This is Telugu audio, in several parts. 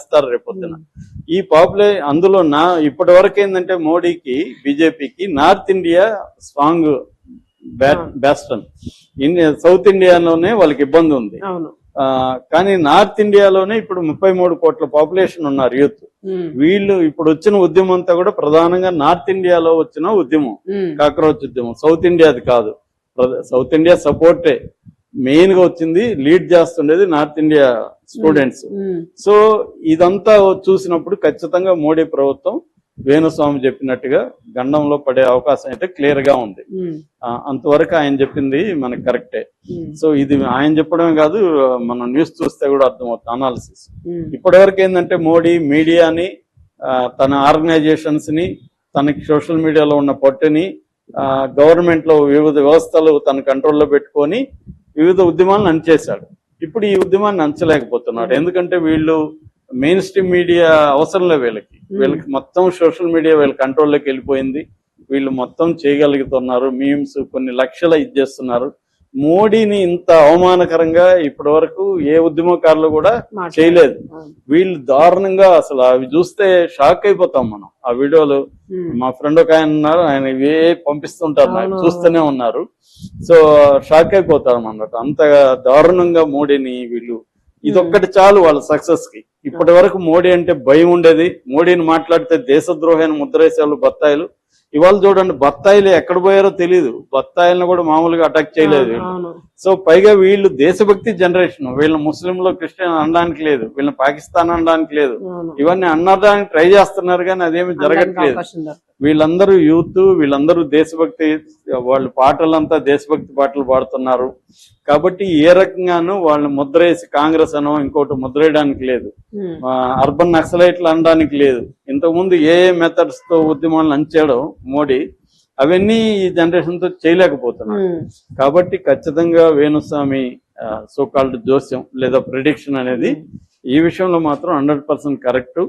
చేస్తారు రేపొద్దున. ఈ అందులో ఇప్పటి వరకు ఏంటంటే మోడీకి బీజేపీకి నార్త్ ఇండియా స్ట్రాంగ్ బ్యాస్టన్, సౌత్ ఇండియాలోనే వాళ్ళకి ఇబ్బంది ఉంది. కానీ నార్త్ ఇండియాలోనే ఇప్పుడు 33 కోట్ల పాపులేషన్ ఉన్నారు యూత్. వీళ్ళు ఇప్పుడు వచ్చిన ఉద్యమం అంతా కూడా ప్రధానంగా నార్త్ ఇండియాలో వచ్చిన ఉద్యమం, కాక్రోచ్ ఉద్యమం. సౌత్ ఇండియాది కాదు. సౌత్ ఇండియా సపోర్టే మెయిన్ గా వచ్చింది, లీడ్ చేస్తుండేది నార్త్ ఇండియా స్టూడెంట్స్. సో ఇదంతా చూసినప్పుడు ఖచ్చితంగా మోడీ ప్రభుత్వం వేణుస్వామి చెప్పినట్టుగా గండంలో పడే అవకాశం అయితే క్లియర్ గా ఉంది. అంతవరకు ఆయన చెప్పింది మనకి కరెక్టే. సో ఇది ఆయన చెప్పడమే కాదు, మనం న్యూస్ చూస్తే కూడా అర్థమవుతుంది అనాలిసిస్. ఇప్పటివరకు ఏంటంటే మోడీ మీడియాని, తన ఆర్గనైజేషన్స్ ని, తనకి సోషల్ మీడియాలో ఉన్న పట్టుని, గవర్నమెంట్ లో వివిధ వ్యవస్థలు తన కంట్రోల్లో పెట్టుకొని వివిధ ఉద్యమాలను అణచేశాడు. ఇప్పుడు ఈ ఉద్యమాన్ని అంచలేకపోతున్నాడు. ఎందుకంటే వీళ్ళు మెయిన్ స్ట్రీమ్ మీడియా అవసరంలే వీళ్ళకి మొత్తం సోషల్ మీడియా వీళ్ళ కంట్రోల్లోకి వెళ్ళిపోయింది. వీళ్ళు మొత్తం చేయగలుగుతున్నారు. మీమ్స్ కొన్ని లక్షల ఇచ్చేస్తున్నారు. మోడీని ఇంత అవమానకరంగా ఇప్పటి వరకు ఏ ఉద్యమకారులు కూడా చేయలేదు. వీళ్ళు దారుణంగా అసలు అవి చూస్తే షాక్ అయిపోతాం మనం. ఆ వీడియోలు మా ఫ్రెండ్ ఒక ఆయన ఉన్నారు, ఆయన ఇవే పంపిస్తుంటారు, నాకు చూస్తూనే ఉన్నారు. సో షాక్ అయిపోతాం అన్నట్టు, అంత దారుణంగా మోడీని వీళ్ళు. ఇదొక్కటి చాలు వాళ్ళ సక్సెస్ కి. ఇప్పటి వరకు మోడీ అంటే భయం ఉండేది. మోడీని మాట్లాడితే దేశద్రోహి అని ముద్రేసేవాళ్ళు బత్తాయిలు. ఇవాళ చూడండి, బత్తాయిలు ఎక్కడ పోయారో తెలియదు. బత్తాయిలను కూడా మామూలుగా అటాక్ చేయలేదు. సో పైగా వీళ్ళు దేశభక్తి జనరేషన్. వీళ్ళని ముస్లింలు క్రిస్టియన్ అనడానికి లేదు, వీళ్ళని పాకిస్తాన్ అనడానికి లేదు. ఇవన్నీ అనడానికి ట్రై చేస్తున్నారు కానీ అదేమి జరగట్లేదు. వీళ్ళందరూ యూత్, వీళ్ళందరూ దేశభక్తి, వాళ్ళు పాటలంతా దేశభక్తి పాటలు పాడుతున్నారు. కాబట్టి ఏ రకంగానూ వాళ్ళని ముద్రేసి కాంగ్రెస్ అనో ఇంకోటి ముద్రేయడానికి లేదు. అర్బన్ నక్సలైట్లు అనడానికి లేదు. ఇంతకుముందు ఏ మెథడ్స్ తో ఉద్యమాలను అంచాడో మోడీ, అవన్నీ ఈ జనరేషన్ తో చేయలేకపోతున్నాడు. కాబట్టి ఖచ్చితంగా వేణుస్వామి సోకాల్డ్ జోస్యం లేదా ప్రిడిక్షన్ అనేది ఈ విషయంలో మాత్రం 100% కరెక్ట్.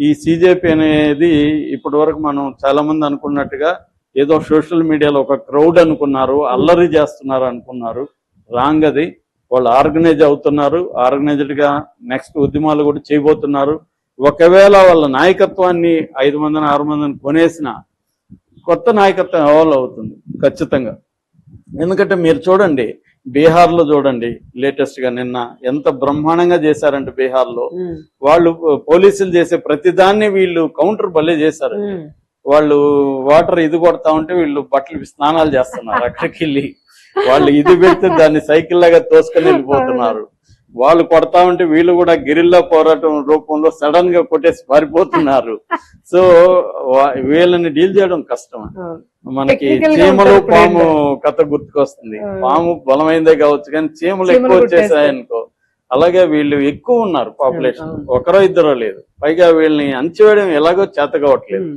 ఈ సిజేపీ అనేది ఇప్పటి వరకు మనం చాలా మంది అనుకున్నట్టుగా ఏదో సోషల్ మీడియాలో ఒక క్రౌడ్ అనుకున్నారు, అల్లరి చేస్తున్నారు అనుకున్నారు. రాంగ్ అది. వాళ్ళు ఆర్గనైజ్ అవుతున్నారు, ఆర్గనైజ్డ్ గా నెక్స్ట్ ఉద్యమాలు కూడా చేయబోతున్నారు. ఒకవేళ వాళ్ళ నాయకత్వాన్ని 5 మందిని 6 మందిని కొనేసిన కొత్త నాయకత్వం ఎవాల్వ్ అవుతుంది ఖచ్చితంగా. ఎందుకంటే మీరు చూడండి, బీహార్ లో చూడండి, లేటెస్ట్ గా నిన్న ఎంత బ్రహ్మాండంగా చేశారంటే బీహార్ లో వాళ్ళు పోలీసులు చేసే ప్రతిదాన్ని వీళ్ళు కౌంటర్ భలే చేశారు. వాళ్ళు వాటర్ ఇది కొడతా ఉంటే వీళ్ళు బట్టలు స్నానాలు చేస్తున్నారు. అక్కడికి వెళ్ళి వాళ్ళు ఇది పెడితే దాన్ని సైకిల్ లాగా తోసుకొని వెళ్ళిపోతున్నారు. వాళ్ళు కొడతా ఉంటే వీళ్ళు కూడా గిరిల్లా పోరాటం రూపంలో సడన్ గా కొట్టేసి పారిపోతున్నారు. సో వీళ్ళని డీల్ చేయడం కష్టం. మనకి చీమలు పాము కథ గుర్తుకొస్తుంది. పాము బలమైందే కావచ్చు కానీ చీమలు ఎక్కువ వచ్చేసాయనుకో. అలాగే వీళ్ళు ఎక్కువ ఉన్నారు పాపులేషన్, ఒకరో ఇద్దరో లేదు. పైగా వీళ్ళని అణచివేయడం ఎలాగో చేత కావట్లేదు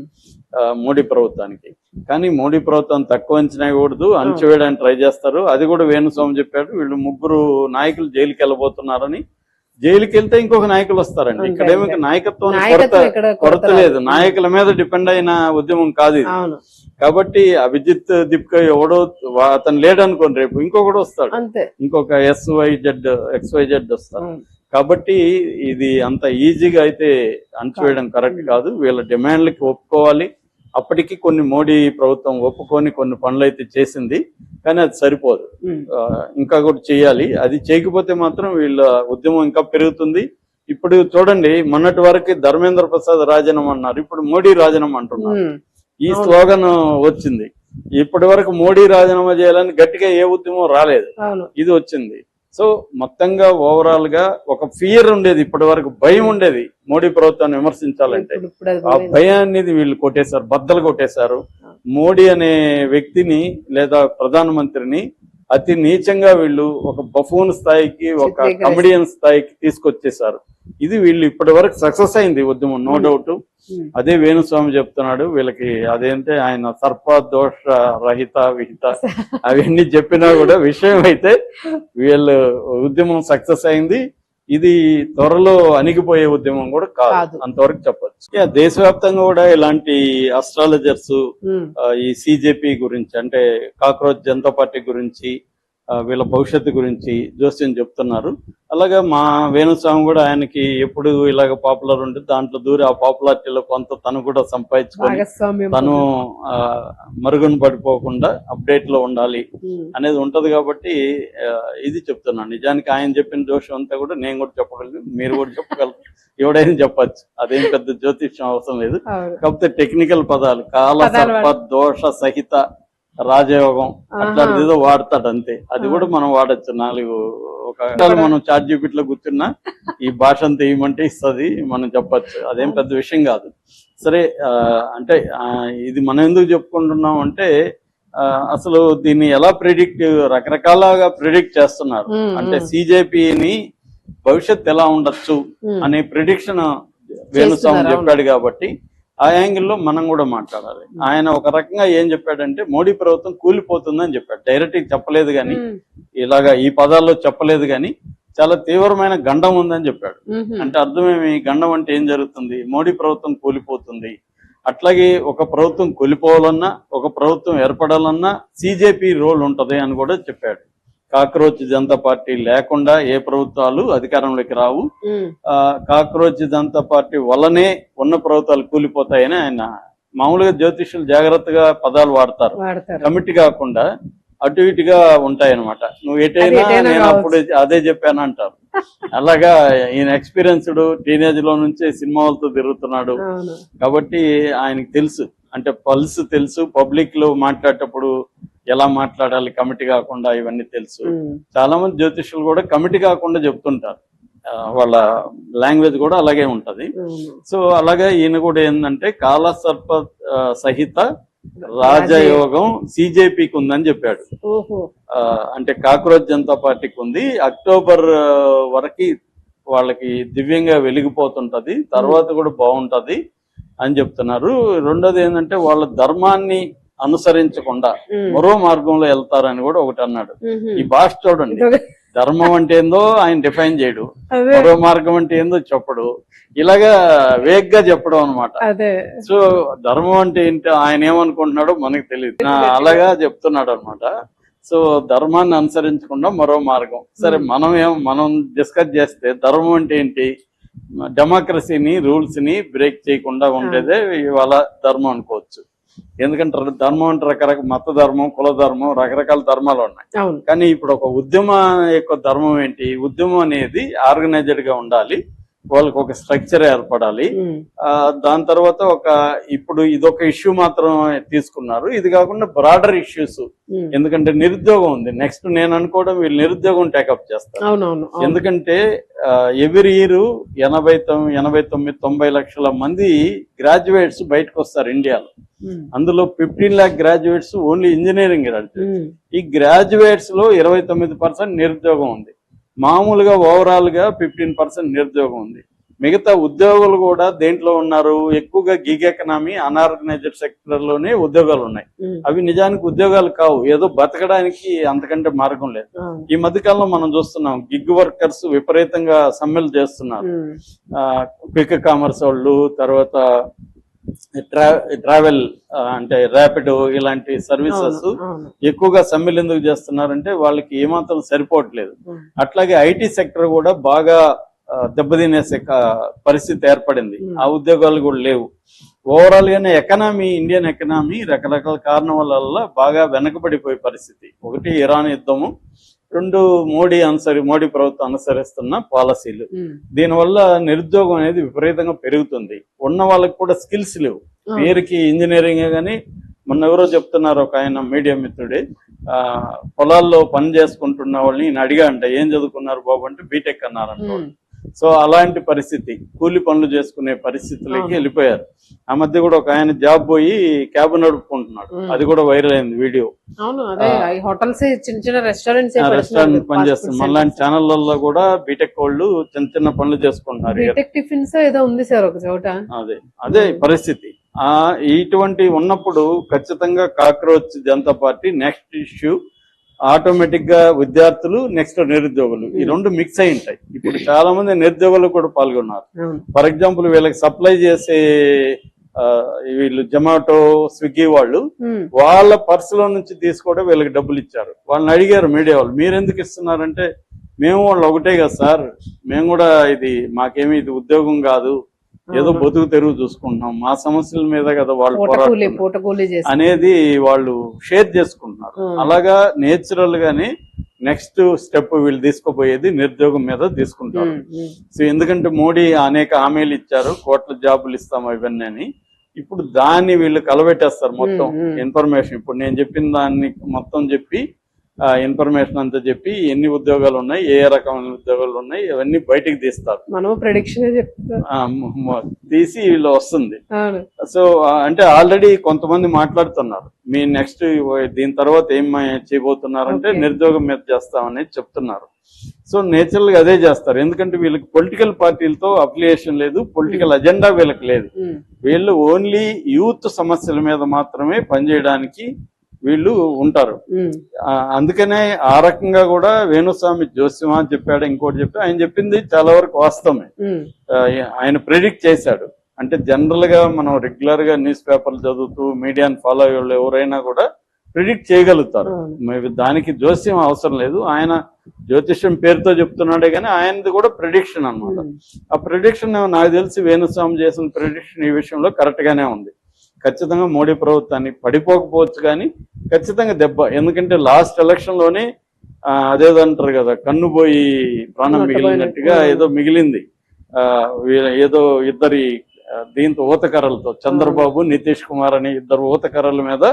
మోడీ ప్రభుత్వానికి. కానీ మోడీ ప్రభుత్వం తక్కువ అంచనా కూడదు, అణచివేయడానికి ట్రై చేస్తారు. అది కూడా వేణుస్వామి చెప్పాడు. వీళ్ళు 3 నాయకులు జైలుకి వెళ్ళబోతున్నారని. జైలుకి వెళ్తే ఇంకొక నాయకులు వస్తారండి. ఇక్కడేమో నాయకత్వం కొరత లేదు. నాయకుల మీద డిపెండ్ అయిన ఉద్యమం కాదు ఇది. కాబట్టి అభిజిత్ దిప్కా ఎవడో అతను లేడనుకోండి, రేపు ఇంకొకటి వస్తాడు, ఇంకొక XYZ వస్తాడు. కాబట్టి ఇది అంత ఈజీగా అయితే అణచివేయడం కరెక్ట్ కాదు. వీళ్ళ డిమాండ్లకి ఒప్పుకోవాలి. అప్పటికి కొన్ని మోడీ ప్రభుత్వం ఒప్పుకొని కొన్ని పనులు అయితే చేసింది, కానీ అది సరిపోదు. ఇంకా కూడా చేయాలి. అది చేయకపోతే మాత్రం వీళ్ళ ఉద్యమం ఇంకా పెరుగుతుంది. ఇప్పుడు చూడండి, మొన్నటి వరకు ధర్మేంద్ర ప్రసాద్ రాజీనామా అన్నారు, ఇప్పుడు మోడీ రాజీనామా అంటున్నారు. ఈ స్లోగన్ వచ్చింది. ఇప్పటి వరకు మోడీ రాజీనామా చేయాలని గట్టిగా ఏ ఉద్యమం రాలేదు, ఇది వచ్చింది. సో మొత్తంగా ఓవరాల్ గా ఒక ఫియర్ ఉండేది, ఇప్పటి వరకు భయం ఉండేది మోడీ ప్రభుత్వాన్ని విమర్శించాలంటే. ఆ భయాన్ని వీళ్ళు కొట్టేశారు, బద్దలు కొట్టేశారు. మోడీ అనే వ్యక్తిని లేదా ప్రధానమంత్రిని అతి నీచంగా వీళ్ళు ఒక బఫూన్ స్థాయికి, ఒక కమెడియన్ స్థాయికి తీసుకొచ్చేసారు. ఇది వీళ్ళు ఇప్పటి వరకు సక్సెస్ అయింది ఉద్యమం, నో డౌట్. అదే వేణుస్వామి చెప్తున్నాడు వీళ్ళకి. అదేంటే ఆయన సర్పదోష రహిత విహిత అవన్నీ చెప్పినా కూడా విషయం అయితే వీళ్ళు ఉద్యమం సక్సెస్ అయింది. ఇది త్వరలో అణిగిపోయే ఉద్యమం కూడా కాదు, అంతవరకు చెప్పచ్చు. దేశవ్యాప్తంగా కూడా ఇలాంటి అస్ట్రాలజర్స్ ఈ సిజేపీ గురించి, అంటే కాక్రోచ్ జనతా పార్టీ గురించి, వీళ్ళ భవిష్యత్తు గురించి జోస్యం చెప్తున్నారు. అలాగే మా వేణుస్వామి కూడా ఆయనకి ఎప్పుడు ఇలాగ పాపులర్ ఉంటుంది, దాంట్లో దూరి ఆ పాపులారిటీలో కొంత తను కూడా సంపాదించుకొని తను మరుగున పడిపోకుండా అప్డేట్ లో ఉండాలి అనేది ఉంటది. కాబట్టి ఇది చెప్తున్నాను. నిజానికి ఆయన చెప్పిన జోషం అంతా కూడా నేను కూడా చెప్పగలను, మీరు కూడా చెప్పగలరు, ఎవడైనా చెప్పచ్చు. అదేం పెద్ద జ్యోతిష్యం అవసరం లేదు. కాకపోతే టెక్నికల్ పదాలు కాల సర్ప దోష సహిత రాజయోగం అట్లాంటిది ఏదో వాడతాడు అంతే. అది కూడా మనం వాడచ్చు. 4 మనం చాట్ జీపీటీలో కూర్చున్నా ఈ భాష అంతా ఏమంటే ఇస్తుంది, మనం చెప్పచ్చు. అదేం పెద్ద విషయం కాదు. సరే, అంటే ఇది మనం ఎందుకు చెప్పుకుంటున్నాం అంటే అసలు దీన్ని ఎలా రకరకాలుగా ప్రిడిక్ట్ చేస్తున్నారు. అంటే సిజేపీని భవిష్యత్ ఎలా ఉండొచ్చు అనే ప్రిడిక్షన్ వేణుస్వామి చెప్పాడు. కాబట్టి ఆ యాంగిల్లో మనం కూడా మాట్లాడాలి. ఆయన ఒక రకంగా ఏం చెప్పాడంటే మోడీ ప్రభుత్వం కూలిపోతుందని చెప్పాడు. డైరెక్ట్ చెప్పలేదు కానీ, ఇలాగా ఈ పదాల్లో చెప్పలేదు కానీ చాలా తీవ్రమైన గండం ఉందని చెప్పాడు. అంటే అర్థమేమి? గండం అంటే ఏం జరుగుతుంది? మోడీ ప్రభుత్వం కూలిపోతుంది. అట్లాగే ఒక ప్రభుత్వం కూలిపోవాలన్నా, ఒక ప్రభుత్వం ఏర్పడాలన్నా సిజేపీ రోల్ ఉంటది అని కూడా చెప్పాడు. కాక్రోచ్ జనతా పార్టీ లేకుండా ఏ ప్రభుత్వాలు అధికారంలోకి రావు, కాక్రోచ్ జనతా పార్టీ వల్లనే ఉన్న ప్రభుత్వాలు కూలిపోతాయని ఆయన మామూలుగా జ్యోతిష్యులు జాగ్రత్తగా పదాలు వాడతారు. కమిటీ కాకుండా అటు ఇటుగా ఉంటాయన్నమాట. నువ్వు ఎటైనా నేను అప్పుడు అదే చెప్పాను అంటారు. అలాగా ఈయన ఎక్స్పీరియన్స్డ్, టీనేజ్ లో నుంచే సినిమాలతో తిరుగుతున్నాడు కాబట్టి ఆయనకి తెలుసు. అంటే పల్స్ తెలుసు, పబ్లిక్ లో మాట్లాడేటప్పుడు ఎలా మాట్లాడాలి కమిటీ కాకుండా ఇవన్నీ తెలుసు. చాలా మంది జ్యోతిష్యులు కూడా కమిటీ కాకుండా చెప్తుంటారు, వాళ్ళ లాంగ్వేజ్ కూడా అలాగే ఉంటది. సో అలాగే ఈయన కూడా ఏంటంటే కాల సర్ప సహిత రాజయోగం సిజేపీకి ఉందని చెప్పాడు. అంటే కాక్రోచ్ జనతా పార్టీకి ఉంది. అక్టోబర్ వరకు వాళ్ళకి దివ్యంగా వెలిగిపోతుంటది, తర్వాత కూడా బాగుంటది అని చెప్తున్నారు. రెండోది ఏంటంటే వాళ్ళ ధర్మాన్ని అనుసరించకుండా మరో మార్గంలో వెళ్తారని కూడా ఒకటి అన్నాడు. ఈ భాష చూడండి, ధర్మం అంటే ఏందో ఆయన డిఫైన్ చేయడు, మరో మార్గం అంటే ఏందో చెప్పడు, ఇలాగా వేగ్గా చెప్పడం అనమాట. సో ధర్మం అంటే ఏంటి, ఆయన ఏమనుకుంటున్నాడో మనకు తెలియదు, అలాగా చెప్తున్నాడు అనమాట. సో ధర్మాన్ని అనుసరించకుండా మరో మార్గం. సరే, మనం డిస్కస్ చేస్తే ధర్మం అంటే ఏంటి? డెమోక్రసీని, రూల్స్ ని బ్రేక్ చేయకుండా ఉండేదే ఇవాళ ధర్మం అనుకోవచ్చు. ఎందుకంటే ధర్మం అంటే రకరకాల మత ధర్మం, కుల ధర్మం, రకరకాల ధర్మాలు ఉన్నాయి. కానీ ఇప్పుడు ఒక ఉద్యమ యొక్క ధర్మం ఏంటి? ఉద్యమం అనేది ఆర్గనైజ్డ్ గా ఉండాలి, వాళ్ళకి ఒక స్ట్రక్చర్ ఏర్పడాలి. దాని తర్వాత ఇప్పుడు ఇదొక ఇష్యూ మాత్రం తీసుకున్నారు. ఇది కాకుండా బ్రాడర్ ఇష్యూస్, ఎందుకంటే నిరుద్యోగం ఉంది. నెక్స్ట్ నేను అనుకోవడం వీళ్ళు నిరుద్యోగం టేకప్ చేస్తారు. ఎందుకంటే ఎవ్రీ ఇయర్ 89-90 లక్షల మంది గ్రాడ్యుయేట్స్ బయటకు వస్తారు ఇండియాలో. అందులో 15 lakh graduates only engineering graduates. ఈ గ్రాడ్యుయేట్స్ లో 29% నిరుద్యోగం ఉంది. మామూలుగా ఓవరాల్ గా 15% నిరుద్యోగం ఉంది. మిగతా ఉద్యోగులు కూడా దేంట్లో ఉన్నారు? ఎక్కువగా గిగ్ ఎకనామీ, అన్ఆర్గనైజ్డ్ సెక్టర్ లోనే ఉద్యోగాలు ఉన్నాయి. అవి నిజానికి ఉద్యోగాలు కావు, ఏదో బతకడానికి అంతకంటే మార్గం లేదు. ఈ మధ్య కాలంలో మనం చూస్తున్నాం గిగ్ వర్కర్స్ విపరీతంగా సమ్మెలు చేస్తున్నారు. క్విక్ కామర్స్ వాళ్ళు, తర్వాత ట్రావెల్ అంటే ర్యాపిడో ఇలాంటి సర్వీసెస్ ఎక్కువగా సమ్మెలు ఎందుకు చేస్తున్నారంటే వాళ్ళకి ఏమాత్రం సరిపోవట్లేదు. అట్లాగే ఐటీ సెక్టర్ కూడా బాగా దెబ్బతినేసే పరిస్థితి ఏర్పడింది. ఆ ఉద్యోగాలు కూడా లేవు. ఓవరాల్ గానే ఇండియన్ ఎకనామీ రకరకాల కారణాల వల్ల బాగా వెనకబడిపోయే పరిస్థితి. ఒకటి ఇరాన్ యుద్ధము, రెండు మోడీ ప్రభుత్వం అనుసరిస్తున్న పాలసీలు. దీనివల్ల నిరుద్యోగం అనేది విపరీతంగా పెరుగుతుంది. ఉన్న వాళ్ళకి కూడా స్కిల్స్ లేవు. పేరుకి ఇంజనీరింగ్ గానీ, మొన్న ఎవరో చెప్తున్నారు, ఒక ఆయన మీడియా మిత్రుడే, పొలాల్లో పని చేసుకుంటున్న వాళ్ళని నేను అడిగా అంట, ఏం చదువుకున్నారు బాబు అంటే బీటెక్ అన్నారంట. సో అలాంటి పరిస్థితి, కూలి పనులు చేసుకునే పరిస్థితులకి వెళ్ళిపోయారు. ఆ మధ్య కూడా ఒక ఆయన జాబ్ పోయి క్యాబ్ నడుపుకుంటున్నాడు, అది కూడా వైరల్ అయింది వీడియో. రెస్టారెంట్ పని చేస్తున్నారు. మళ్ళీ ఛానళ్లలో కూడా బీటెక్ వాళ్ళు చిన్న చిన్న పనులు చేసుకుంటున్నారు. అదే పరిస్థితి. ఇటువంటి ఉన్నప్పుడు ఖచ్చితంగా cockroach Janata party next issue automatic గా విద్యార్థులు, నెక్స్ట్ నిరుద్యోగులు, ఈ రెండు మిక్స్ అయి ఉంటాయి. ఇప్పుడు చాలా మంది నిరుద్యోగులు కూడా పాల్గొన్నారు. ఫర్ ఎగ్జాంపుల్ వీళ్ళకి సప్లై చేసే వీళ్ళు జొమాటో స్విగ్గీ వాళ్ళు వాళ్ళ పర్సులో నుంచి తీసుకోవడం వీళ్ళకి డబ్బులు ఇచ్చారు. వాళ్ళని అడిగారు మీడియా వాళ్ళు, మీరు ఎందుకు ఇస్తున్నారంటే మేము వాళ్ళు ఒకటే కదా సార్, మేము కూడా మాకేమీ ఇది ఉద్యోగం కాదు, ఏదో బతుకు తెరువు చూసుకుంటున్నాం, మా సమస్యల మీద కదా వాళ్ళు పోరాడుతున్నారు అనేది వాళ్ళు షేర్ చేసుకుంటున్నారు. అలాగా నేచురల్ గానే నెక్స్ట్ స్టెప్ వీళ్ళు తీసుకోబోయేది నిరుద్యోగం మీద తీసుకుంటారు. సో ఎందుకంటే మోడీ అనేక హామీలు ఇచ్చారు, కోట్ల జాబులు ఇస్తాం ఇవన్నీ అని. ఇప్పుడు దాన్ని వీళ్ళు కలబెట్టేస్తారు మొత్తం ఇన్ఫర్మేషన్. ఇప్పుడు నేను చెప్పిన దాన్ని మొత్తం చెప్పి ఇన్ఫర్మేషన్ అంతా చెప్పి ఎన్ని ఉద్యోగాలు ఉన్నాయి, ఏ రకమైన ఉద్యోగాలు ఉన్నాయి ఇవన్నీ బయటికి తీస్తారు. తీసి వీళ్ళు వస్తుంది. సో అంటే ఆల్రెడీ కొంతమంది మాట్లాడుతున్నారు, మీ నెక్స్ట్ దీని తర్వాత ఏం చేయబోతున్నారంటే నిరుద్యోగం మీద చేస్తామని చెప్తున్నారు. సో నేచురల్ గా అదే చేస్తారు, ఎందుకంటే వీళ్ళకి పొలిటికల్ పార్టీలతో అఫిలియేషన్ లేదు, పొలిటికల్ అజెండా వీళ్ళకి లేదు. వీళ్ళు ఓన్లీ యూత్ సమస్యల మీద మాత్రమే పనిచేయడానికి వీళ్ళు ఉంటారు. అందుకనే ఆ రకంగా కూడా వేణుస్వామి జోస్యమా చెప్పాడు, ఇంకోటి చెప్పి ఆయన చెప్పింది చాలా వరకు వాస్తవమే. ఆయన ప్రెడిక్ట్ చేశాడు. అంటే జనరల్ గా మనం రెగ్యులర్ గా న్యూస్ పేపర్లు చదువుతూ మీడియాని ఫాలో అయ్యే వాళ్ళు ఎవరైనా కూడా ప్రిడిక్ట్ చేయగలుగుతారు. దానికి జోస్యం అవసరం లేదు, ఆయన జ్యోతిష్యం పేరుతో చెప్తున్నాడే కానీ ఆయనది కూడా ప్రిడిక్షన్ అన్నమాట. ఆ ప్రిడిక్షన్ నాకు తెలిసి వేణుస్వామి చేసిన ప్రిడిక్షన్ ఈ విషయంలో కరెక్ట్ గానే ఉంది. ఖచ్చితంగా మోడీ ప్రభుత్వాన్ని పడిపోకపోవచ్చు కానీ ఖచ్చితంగా దెబ్బ. ఎందుకంటే లాస్ట్ ఎలక్షన్ లోనే అదేదంటారు కదా, కన్ను పోయి ప్రాణం మిగిలినట్టుగా ఏదో మిగిలింది. ఏదో ఇద్దరి దీంతో ఊతకర్రలతో, చంద్రబాబు నితీష్ కుమార్ అని ఇద్దరు ఊతకర్రల మీద